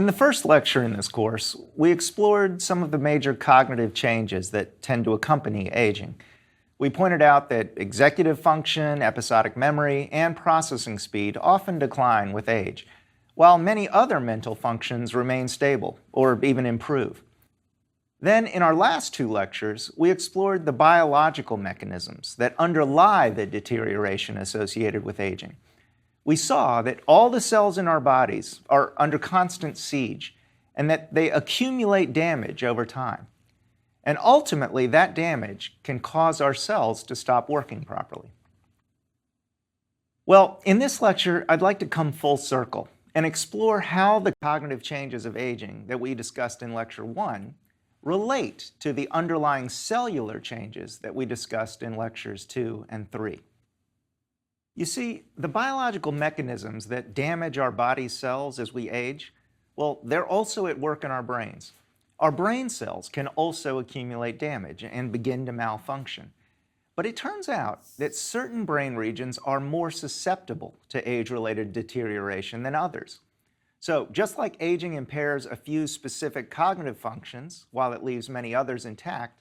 In the first lecture in this course, we explored some of the major cognitive changes that tend to accompany aging. We pointed out that executive function, episodic memory, and processing speed often decline with age, while many other mental functions remain stable or even improve. Then, in our last two lectures, we explored the biological mechanisms that underlie the deterioration associated with aging. We saw that all the cells in our bodies are under constant siege and that they accumulate damage over time. And ultimately, that damage can cause our cells to stop working properly. Well, in this lecture, I'd like to come full circle and explore how the cognitive changes of aging that we discussed in Lecture 1 relate to the underlying cellular changes that we discussed in Lectures 2 and 3. You see, the biological mechanisms that damage our body cells as we age, well, they're also at work in our brains. Our brain cells can also accumulate damage and begin to malfunction. But it turns out that certain brain regions are more susceptible to age-related deterioration than others. So just like aging impairs a few specific cognitive functions while it leaves many others intact,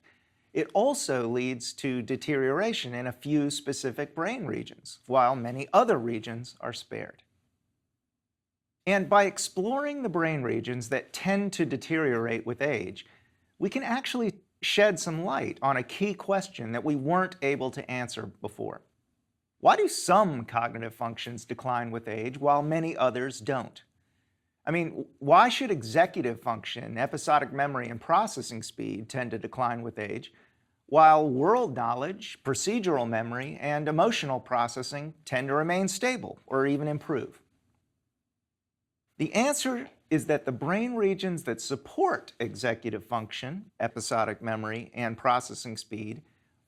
it also leads to deterioration in a few specific brain regions, while many other regions are spared. And by exploring the brain regions that tend to deteriorate with age, we can actually shed some light on a key question that we weren't able to answer before. Why do some cognitive functions decline with age while many others don't? I mean, why should executive function, episodic memory, and processing speed tend to decline with age, while world knowledge, procedural memory, and emotional processing tend to remain stable or even improve? The answer is that the brain regions that support executive function, episodic memory, and processing speed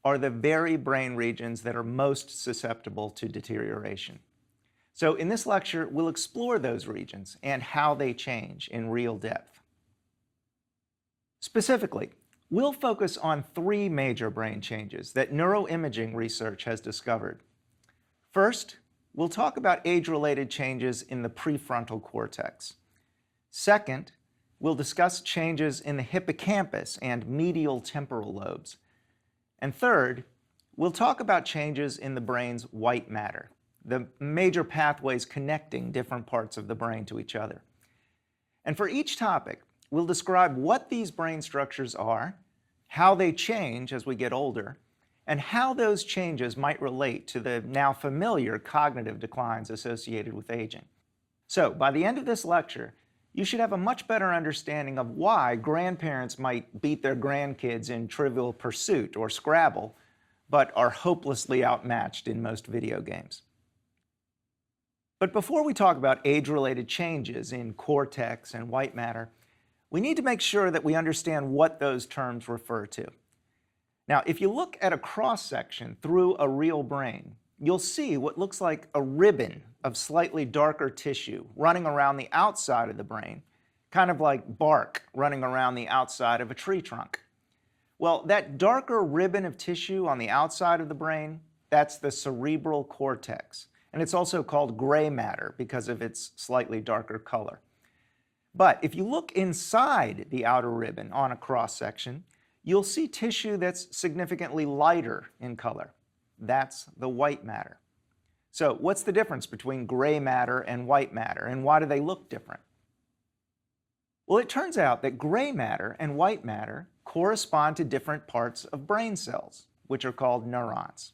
are the very brain regions that are most susceptible to deterioration. So in this lecture, we'll explore those regions and how they change in real depth. Specifically, we'll focus on three major brain changes that neuroimaging research has discovered. First, we'll talk about age-related changes in the prefrontal cortex. Second, we'll discuss changes in the hippocampus and medial temporal lobes. And third, we'll talk about changes in the brain's white matter, the major pathways connecting different parts of the brain to each other. And for each topic, we'll describe what these brain structures are, how they change as we get older, and how those changes might relate to the now familiar cognitive declines associated with aging. So, by the end of this lecture, you should have a much better understanding of why grandparents might beat their grandkids in Trivial Pursuit or Scrabble, but are hopelessly outmatched in most video games. But before we talk about age-related changes in cortex and white matter, we need to make sure that we understand what those terms refer to. Now, if you look at a cross-section through a real brain, you'll see what looks like a ribbon of slightly darker tissue running around the outside of the brain, kind of like bark running around the outside of a tree trunk. Well, that darker ribbon of tissue on the outside of the brain, that's the cerebral cortex. And it's also called gray matter because of its slightly darker color. But if you look inside the outer ribbon on a cross-section, you'll see tissue that's significantly lighter in color. That's the white matter. So what's the difference between gray matter and white matter, and why do they look different? Well, it turns out that gray matter and white matter correspond to different parts of brain cells, which are called neurons.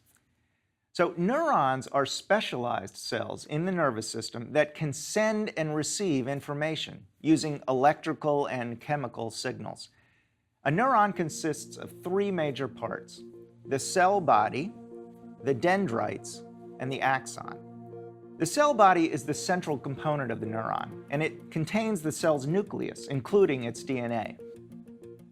So neurons are specialized cells in the nervous system that can send and receive information using electrical and chemical signals. A neuron consists of three major parts: the cell body, the dendrites, and the axon. The cell body is the central component of the neuron, and it contains the cell's nucleus, including its DNA.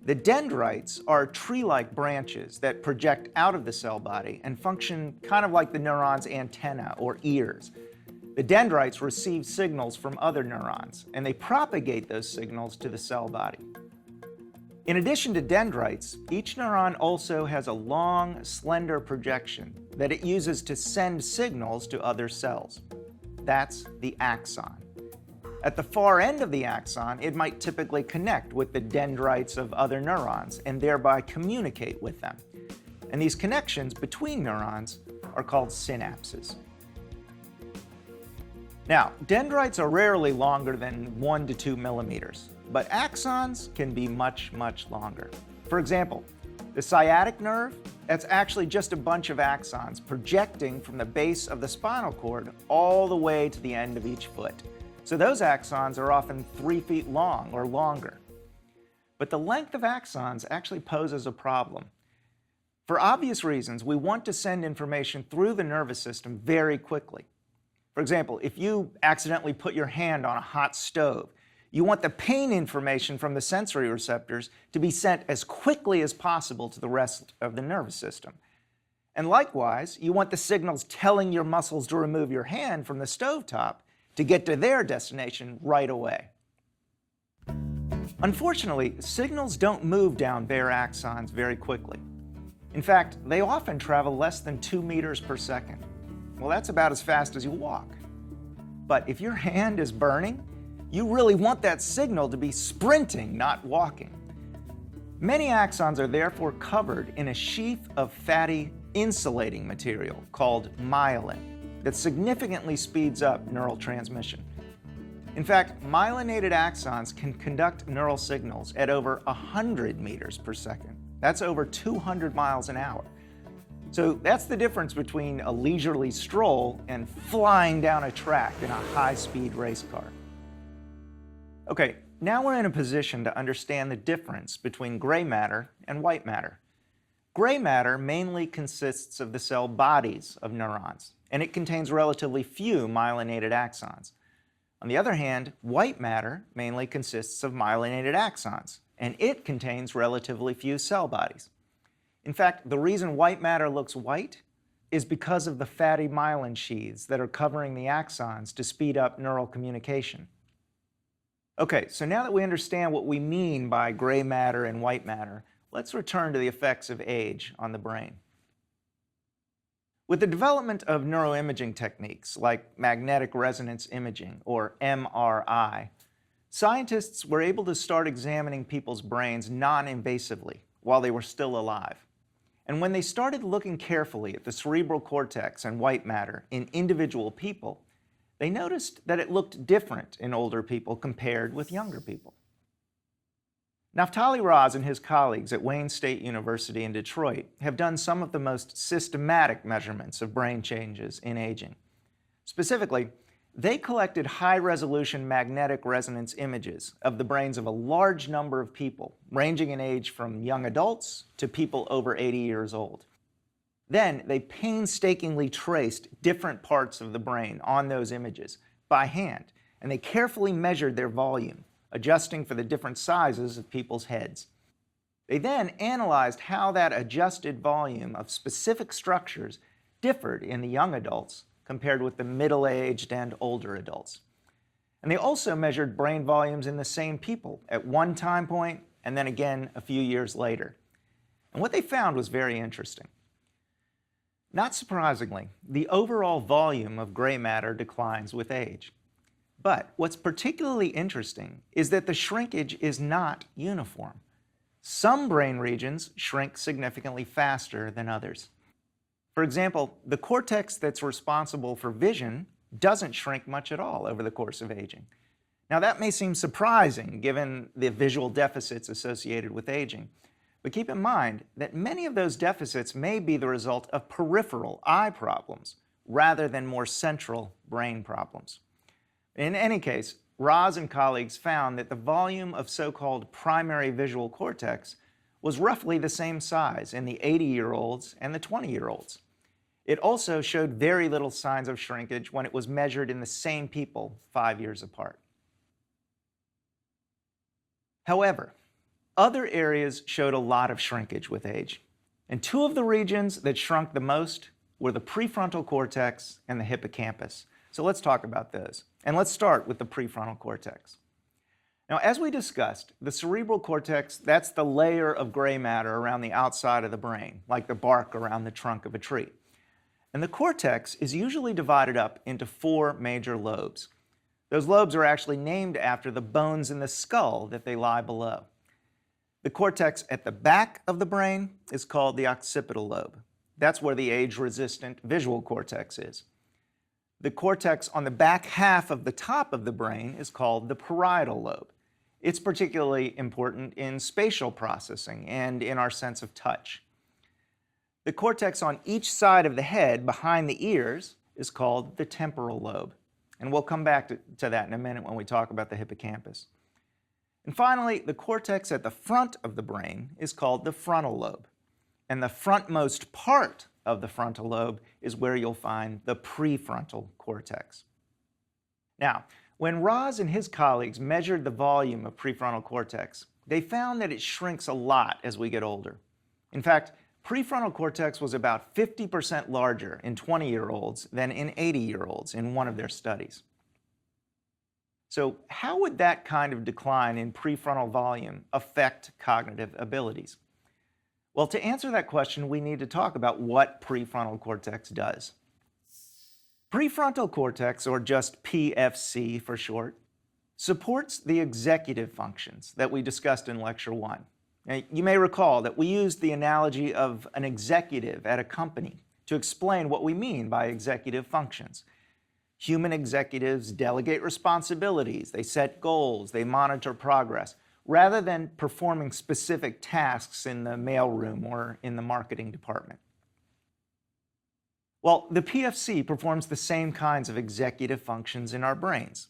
The dendrites are tree-like branches that project out of the cell body and function kind of like the neuron's antenna or ears. The dendrites receive signals from other neurons, and they propagate those signals to the cell body. In addition to dendrites, each neuron also has a long, slender projection that it uses to send signals to other cells. That's the axon. At the far end of the axon, it might typically connect with the dendrites of other neurons and thereby communicate with them. And these connections between neurons are called synapses. Now, dendrites are rarely longer than 1 to 2 millimeters, but axons can be much, much longer. For example, the sciatic nerve, that's actually just a bunch of axons projecting from the base of the spinal cord all the way to the end of each foot. So those axons are often 3 feet long or longer. But the length of axons actually poses a problem. For obvious reasons, we want to send information through the nervous system very quickly. For example, if you accidentally put your hand on a hot stove, you want the pain information from the sensory receptors to be sent as quickly as possible to the rest of the nervous system. And likewise, you want the signals telling your muscles to remove your hand from the stovetop to get to their destination right away. Unfortunately, signals don't move down bare axons very quickly. In fact, they often travel less than 2 meters per second. Well, that's about as fast as you walk. But if your hand is burning, you really want that signal to be sprinting, not walking. Many axons are therefore covered in a sheath of fatty insulating material called myelin that significantly speeds up neural transmission. In fact, myelinated axons can conduct neural signals at over 100 meters per second. That's over 200 miles an hour. So that's the difference between a leisurely stroll and flying down a track in a high-speed race car. Okay, now we're in a position to understand the difference between gray matter and white matter. Gray matter mainly consists of the cell bodies of neurons, and it contains relatively few myelinated axons. On the other hand, white matter mainly consists of myelinated axons, and it contains relatively few cell bodies. In fact, the reason white matter looks white is because of the fatty myelin sheaths that are covering the axons to speed up neural communication. Okay, so now that we understand what we mean by gray matter and white matter, let's return to the effects of age on the brain. With the development of neuroimaging techniques like magnetic resonance imaging, or MRI, scientists were able to start examining people's brains non-invasively while they were still alive. And when they started looking carefully at the cerebral cortex and white matter in individual people, they noticed that it looked different in older people compared with younger people. Naftali Raz and his colleagues at Wayne State University in Detroit have done some of the most systematic measurements of brain changes in aging. Specifically, they collected high-resolution magnetic resonance images of the brains of a large number of people, ranging in age from young adults to people over 80 years old. Then they painstakingly traced different parts of the brain on those images by hand, and they carefully measured their volume, adjusting for the different sizes of people's heads. They then analyzed how that adjusted volume of specific structures differed in the young adults compared with the middle-aged and older adults. And they also measured brain volumes in the same people at one time point and then again a few years later. And what they found was very interesting. Not surprisingly, the overall volume of gray matter declines with age. But what's particularly interesting is that the shrinkage is not uniform. Some brain regions shrink significantly faster than others. For example, the cortex that's responsible for vision doesn't shrink much at all over the course of aging. Now that may seem surprising given the visual deficits associated with aging, but keep in mind that many of those deficits may be the result of peripheral eye problems rather than more central brain problems. In any case, Raz and colleagues found that the volume of so-called primary visual cortex was roughly the same size in the 80-year-olds and the 20-year-olds. It also showed very little signs of shrinkage when it was measured in the same people 5 years apart. However, other areas showed a lot of shrinkage with age, and two of the regions that shrunk the most were the prefrontal cortex and the hippocampus. So let's talk about those. And let's start with the prefrontal cortex. Now, as we discussed, the cerebral cortex, that's the layer of gray matter around the outside of the brain, like the bark around the trunk of a tree. And the cortex is usually divided up into 4 major lobes. Those lobes are actually named after the bones in the skull that they lie below. The cortex at the back of the brain is called the occipital lobe. That's where the age-resistant visual cortex is. The cortex on the back half of the top of the brain is called the parietal lobe. It's particularly important in spatial processing and in our sense of touch. The cortex on each side of the head behind the ears is called the temporal lobe. And we'll come back to that in a minute when we talk about the hippocampus. And finally, the cortex at the front of the brain is called the frontal lobe. And the frontmost part of the frontal lobe is where you'll find the prefrontal cortex. Now, when Raz and his colleagues measured the volume of prefrontal cortex, they found that it shrinks a lot as we get older. In fact, prefrontal cortex was about 50% larger in 20-year-olds than in 80-year-olds in one of their studies. So how would that kind of decline in prefrontal volume affect cognitive abilities? Well, to answer that question, we need to talk about what prefrontal cortex does. Prefrontal cortex, or just PFC for short, supports the executive functions that we discussed in Lecture 1. Now, you may recall that we used the analogy of an executive at a company to explain what we mean by executive functions. Human executives delegate responsibilities, they set goals, they monitor progress, rather than performing specific tasks in the mailroom or in the marketing department. Well, the PFC performs the same kinds of executive functions in our brains.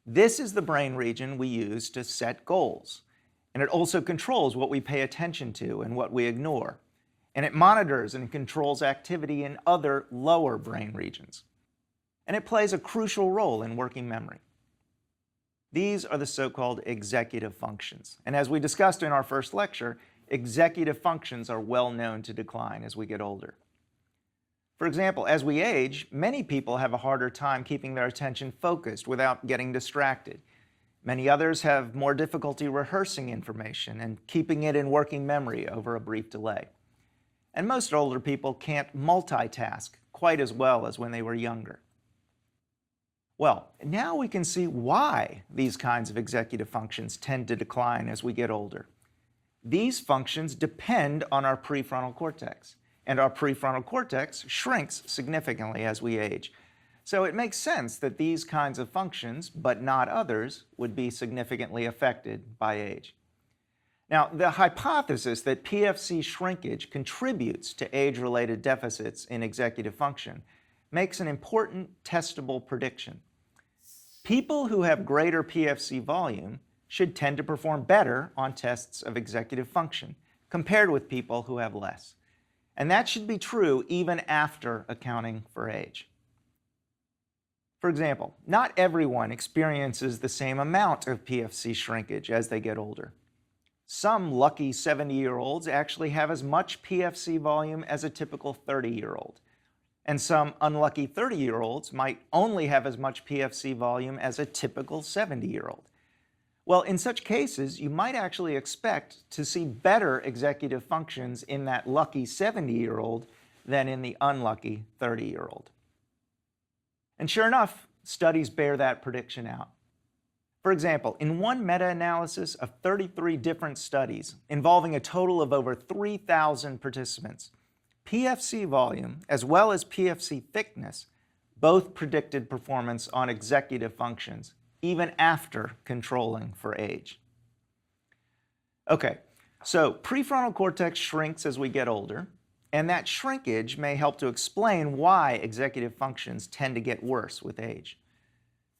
This is the brain region we use to set goals, and it also controls what we pay attention to and what we ignore, and it monitors and controls activity in other lower brain regions. And it plays a crucial role in working memory. These are the so-called executive functions. And as we discussed in our first lecture, executive functions are well known to decline as we get older. For example, as we age, many people have a harder time keeping their attention focused without getting distracted. Many others have more difficulty rehearsing information and keeping it in working memory over a brief delay. And most older people can't multitask quite as well as when they were younger. Well, now we can see why these kinds of executive functions tend to decline as we get older. These functions depend on our prefrontal cortex, and our prefrontal cortex shrinks significantly as we age. So it makes sense that these kinds of functions, but not others, would be significantly affected by age. Now, the hypothesis that PFC shrinkage contributes to age-related deficits in executive function makes an important testable prediction. People who have greater PFC volume should tend to perform better on tests of executive function compared with people who have less. And that should be true even after accounting for age. For example, not everyone experiences the same amount of PFC shrinkage as they get older. Some lucky 70-year-olds actually have as much PFC volume as a typical 30-year-old. And some unlucky 30-year-olds might only have as much PFC volume as a typical 70-year-old. Well, in such cases, you might actually expect to see better executive functions in that lucky 70-year-old than in the unlucky 30-year-old. And sure enough, studies bear that prediction out. For example, in one meta-analysis of 33 different studies involving a total of over 3,000 participants, PFC volume as well as PFC thickness both predicted performance on executive functions, even after controlling for age. Okay, so prefrontal cortex shrinks as we get older, and that shrinkage may help to explain why executive functions tend to get worse with age.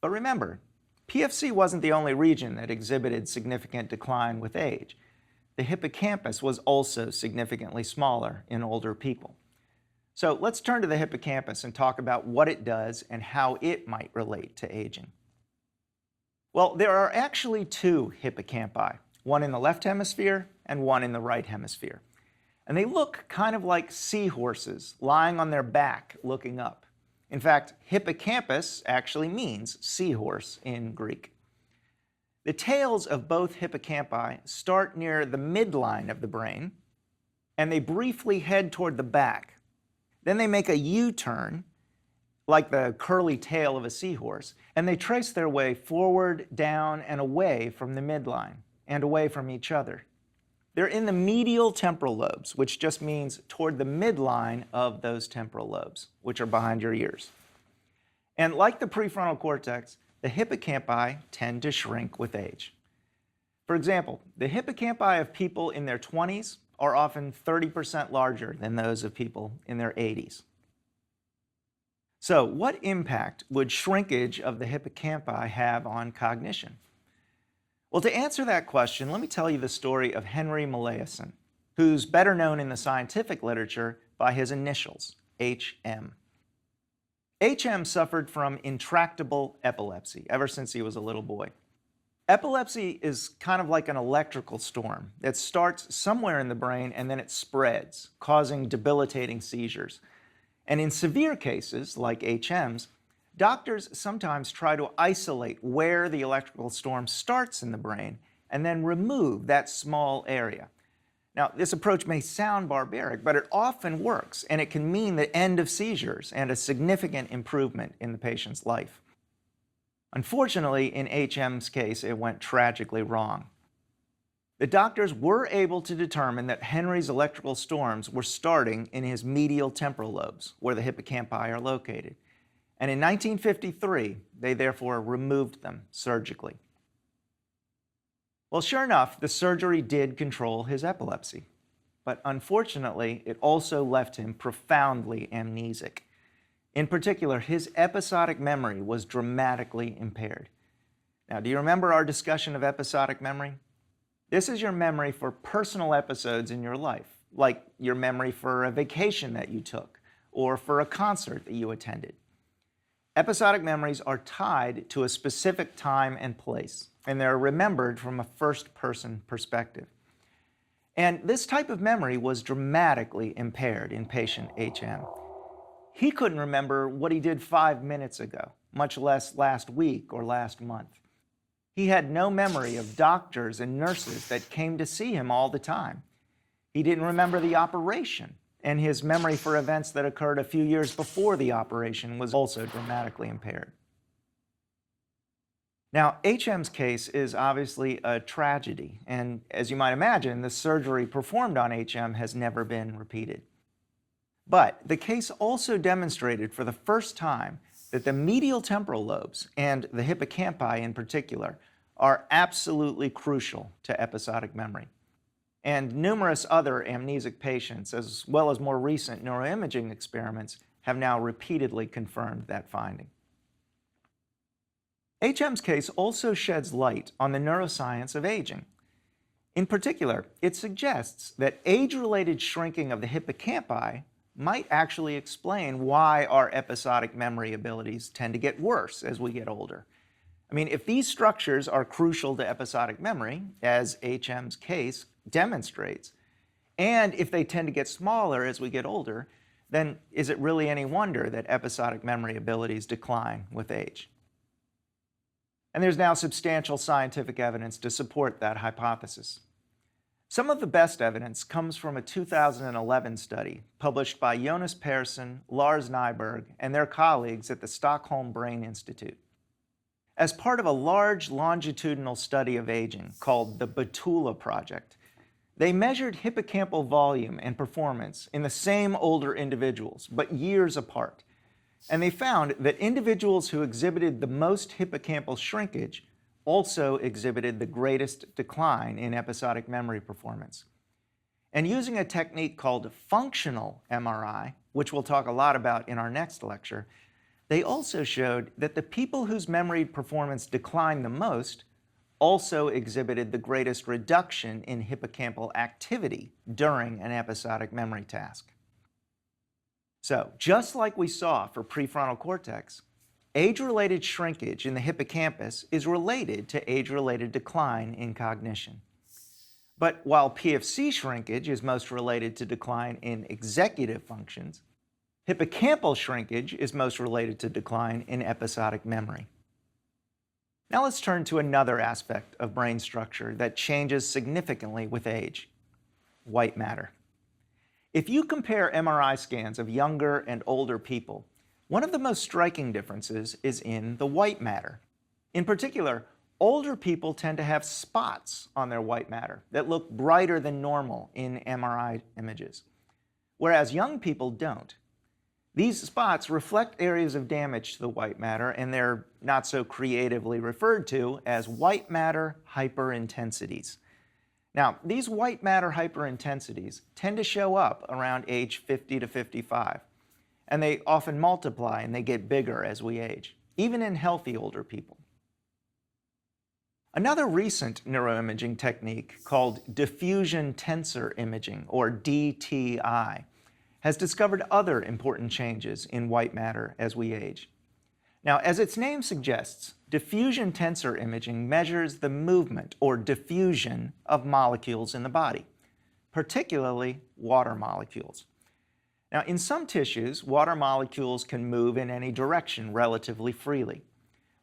But remember, PFC wasn't the only region that exhibited significant decline with age. The hippocampus was also significantly smaller in older people. So let's turn to the hippocampus and talk about what it does and how it might relate to aging. Well, there are actually two hippocampi, one in the left hemisphere and one in the right hemisphere. And they look kind of like seahorses lying on their back looking up. In fact, hippocampus actually means seahorse in Greek. The tails of both hippocampi start near the midline of the brain, and they briefly head toward the back. Then they make a U-turn like the curly tail of a seahorse, and they trace their way forward, down, and away from the midline, and away from each other. They're in the medial temporal lobes, which just means toward the midline of those temporal lobes, which are behind your ears. And like the prefrontal cortex, the hippocampi tend to shrink with age. For example, the hippocampi of people in their 20s are often 30% larger than those of people in their 80s. So, what impact would shrinkage of the hippocampi have on cognition? Well, to answer that question, let me tell you the story of Henry Molaison, who's better known in the scientific literature by his initials, HM. HM suffered from intractable epilepsy ever since he was a little boy. Epilepsy is kind of like an electrical storm. It starts somewhere in the brain and then it spreads, causing debilitating seizures. And in severe cases, like HM's, doctors sometimes try to isolate where the electrical storm starts in the brain and then remove that small area. Now, this approach may sound barbaric, but it often works, and it can mean the end of seizures and a significant improvement in the patient's life. Unfortunately, in HM's case, it went tragically wrong. The doctors were able to determine that Henry's electrical storms were starting in his medial temporal lobes, where the hippocampi are located. And in 1953, they therefore removed them surgically. Well, sure enough, the surgery did control his epilepsy. But unfortunately, it also left him profoundly amnesic. In particular, his episodic memory was dramatically impaired. Now, do you remember our discussion of episodic memory? This is your memory for personal episodes in your life, like your memory for a vacation that you took or for a concert that you attended. Episodic memories are tied to a specific time and place, and they're remembered from a first-person perspective. And this type of memory was dramatically impaired in patient HM. He couldn't remember what he did 5 minutes ago, much less last week or last month. He had no memory of doctors and nurses that came to see him all the time. He didn't remember the operation, and his memory for events that occurred a few years before the operation was also dramatically impaired. Now, HM's case is obviously a tragedy, and as you might imagine, the surgery performed on HM has never been repeated. But the case also demonstrated for the first time that the medial temporal lobes, and the hippocampi in particular, are absolutely crucial to episodic memory. And numerous other amnesic patients, as well as more recent neuroimaging experiments, have now repeatedly confirmed that finding. HM's case also sheds light on the neuroscience of aging. In particular, it suggests that age-related shrinking of the hippocampi might actually explain why our episodic memory abilities tend to get worse as we get older. I mean, if these structures are crucial to episodic memory, as HM's case demonstrates, and if they tend to get smaller as we get older, then is it really any wonder that episodic memory abilities decline with age? And there's now substantial scientific evidence to support that hypothesis. Some of the best evidence comes from a 2011 study published by Jonas Persson, Lars Nyberg, and their colleagues at the Stockholm Brain Institute. As part of a large longitudinal study of aging called the Batula Project, they measured hippocampal volume and performance in the same older individuals, but years apart. And they found that individuals who exhibited the most hippocampal shrinkage also exhibited the greatest decline in episodic memory performance. And using a technique called functional MRI, which we'll talk a lot about in our next lecture, they also showed that the people whose memory performance declined the most also exhibited the greatest reduction in hippocampal activity during an episodic memory task. So, just like we saw for prefrontal cortex, age-related shrinkage in the hippocampus is related to age-related decline in cognition. But while PFC shrinkage is most related to decline in executive functions, hippocampal shrinkage is most related to decline in episodic memory. Now let's turn to another aspect of brain structure that changes significantly with age: white matter. If you compare MRI scans of younger and older people, One of the most striking differences is in the white matter. In particular, older people tend to have spots on their white matter that look brighter than normal in MRI images, whereas young people don't. These spots reflect areas of damage to the white matter, and they're not so creatively referred to as white matter hyperintensities. Now, these white matter hyperintensities tend to show up around age 50 to 55, and they often multiply and they get bigger as we age, even in healthy older people. Another recent neuroimaging technique called diffusion tensor imaging, or DTI, has discovered other important changes in white matter as we age. Now, as its name suggests, diffusion tensor imaging measures the movement or diffusion of molecules in the body, particularly water molecules. Now, in some tissues, water molecules can move in any direction relatively freely.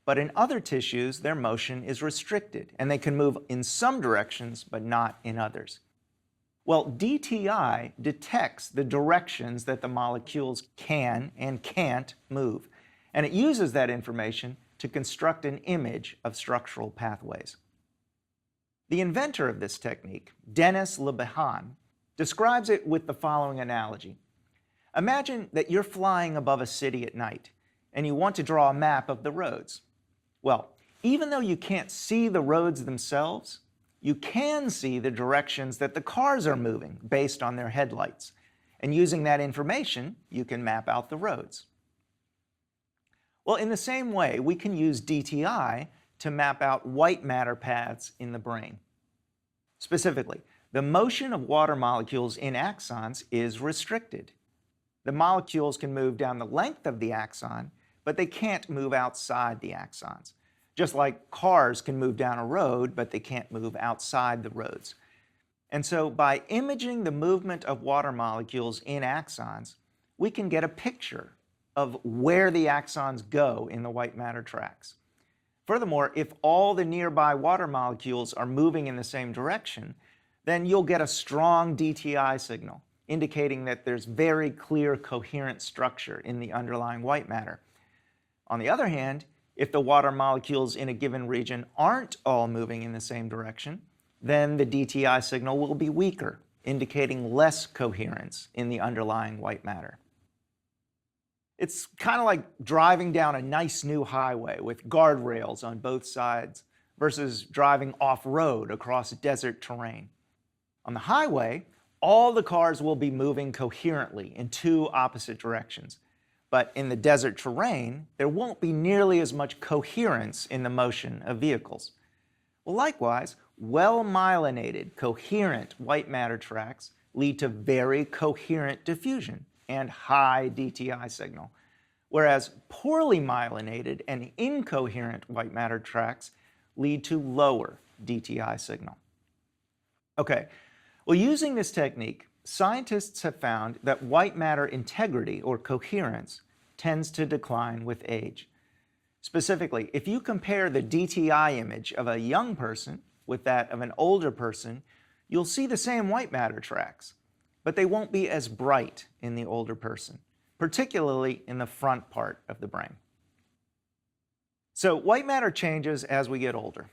But in other tissues, their motion is restricted, and they can move in some directions, but not in others. Well, DTI detects the directions that the molecules can and can't move, and it uses that information to construct an image of structural pathways. The inventor of this technique, Denise Park, describes it with the following analogy. Imagine that you're flying above a city at night, and you want to draw a map of the roads. Well, even though you can't see the roads themselves, you can see the directions that the cars are moving based on their headlights. And using that information, you can map out the roads. Well, in the same way, we can use DTI to map out white matter paths in the brain. Specifically, the motion of water molecules in axons is restricted. The molecules can move down the length of the axon, but they can't move outside the axons. Just like cars can move down a road, but they can't move outside the roads. And so by imaging the movement of water molecules in axons, we can get a picture of where the axons go in the white matter tracks. Furthermore, if all the nearby water molecules are moving in the same direction, then you'll get a strong DTI signal, indicating that there's very clear coherent structure in the underlying white matter. On the other hand, if the water molecules in a given region aren't all moving in the same direction, then the DTI signal will be weaker, indicating less coherence in the underlying white matter. It's kind of like driving down a nice new highway with guardrails on both sides versus driving off-road across desert terrain. On the highway, all the cars will be moving coherently in two opposite directions. But in the desert terrain, there won't be nearly as much coherence in the motion of vehicles. Well, likewise, well-myelinated, coherent white matter tracks lead to very coherent diffusion and high DTI signal, whereas poorly myelinated and incoherent white matter tracks lead to lower DTI signal. Okay, well, using this technique, scientists have found that white matter integrity, or coherence, tends to decline with age. Specifically, if you compare the DTI image of a young person with that of an older person, you'll see the same white matter tracks, but they won't be as bright in the older person, particularly in the front part of the brain. So white matter changes as we get older.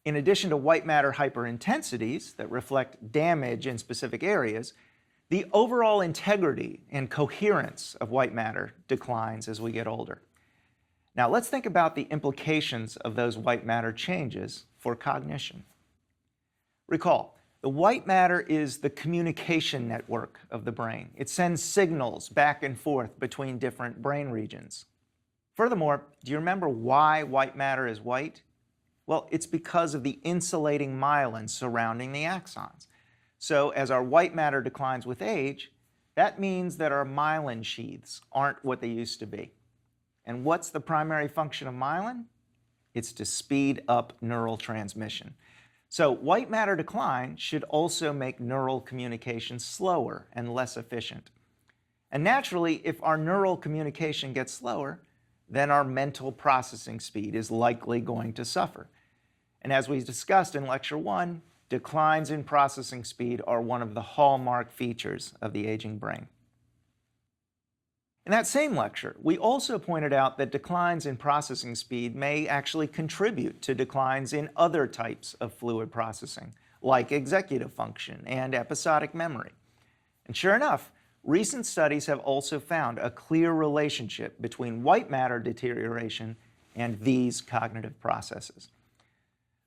In addition to white matter hyperintensities that reflect damage in specific areas, the overall integrity and coherence of white matter declines as we get older. Now let's think about the implications of those white matter changes for cognition. Recall, the white matter is the communication network of the brain. It sends signals back and forth between different brain regions. Furthermore, do you remember why white matter is white? Well, it's because of the insulating myelin surrounding the axons. So as our white matter declines with age, that means that our myelin sheaths aren't what they used to be. And what's the primary function of myelin? It's to speed up neural transmission. So white matter decline should also make neural communication slower and less efficient. And naturally, if our neural communication gets slower, then our mental processing speed is likely going to suffer. And as we discussed in Lecture 1, declines in processing speed are one of the hallmark features of the aging brain. In that same lecture, we also pointed out that declines in processing speed may actually contribute to declines in other types of fluid processing, like executive function and episodic memory. And sure enough, recent studies have also found a clear relationship between white matter deterioration and these cognitive processes.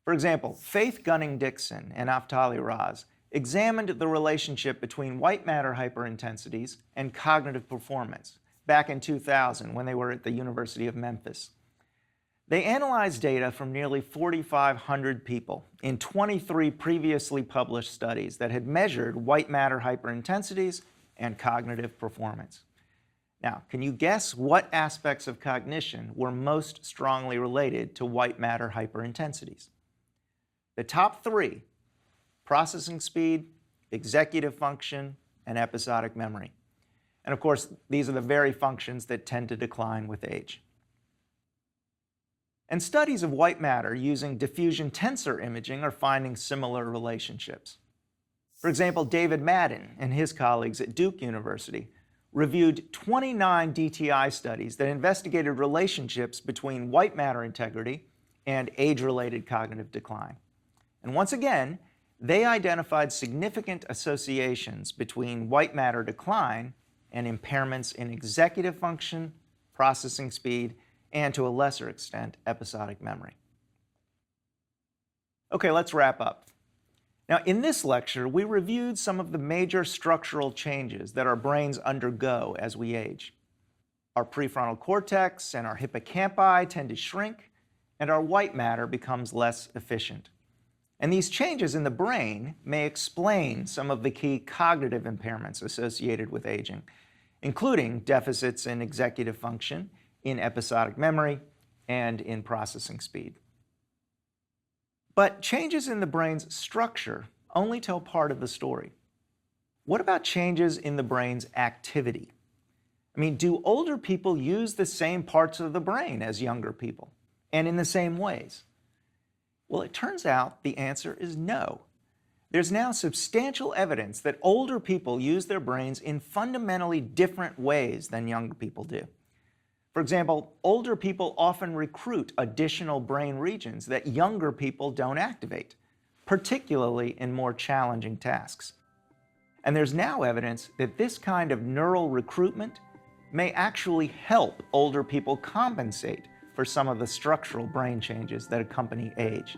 For example, Faith Gunning-Dixon and Naftali Raz examined the relationship between white matter hyperintensities and cognitive performance back in 2000 when they were at the University of Memphis. They analyzed data from nearly 4,500 people in 23 previously published studies that had measured white matter hyperintensities and cognitive performance. Now, can you guess what aspects of cognition were most strongly related to white matter hyperintensities? The top three: processing speed, executive function, and episodic memory. And of course, these are the very functions that tend to decline with age. And studies of white matter using diffusion tensor imaging are finding similar relationships. For example, David Madden and his colleagues at Duke University reviewed 29 DTI studies that investigated relationships between white matter integrity and age-related cognitive decline. And once again, they identified significant associations between white matter decline and impairments in executive function, processing speed, and to a lesser extent, episodic memory. Okay, let's wrap up. Now, in this lecture, we reviewed some of the major structural changes that our brains undergo as we age. Our prefrontal cortex and our hippocampi tend to shrink, and our white matter becomes less efficient. And these changes in the brain may explain some of the key cognitive impairments associated with aging, including deficits in executive function, in episodic memory, and in processing speed. But changes in the brain's structure only tell part of the story. What about changes in the brain's activity? I mean, do older people use the same parts of the brain as younger people, and in the same ways? Well, it turns out the answer is no. There's now substantial evidence that older people use their brains in fundamentally different ways than younger people do. For example, older people often recruit additional brain regions that younger people don't activate, particularly in more challenging tasks. And there's now evidence that this kind of neural recruitment may actually help older people compensate for some of the structural brain changes that accompany age.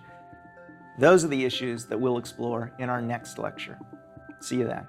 Those are the issues that we'll explore in our next lecture. See you then.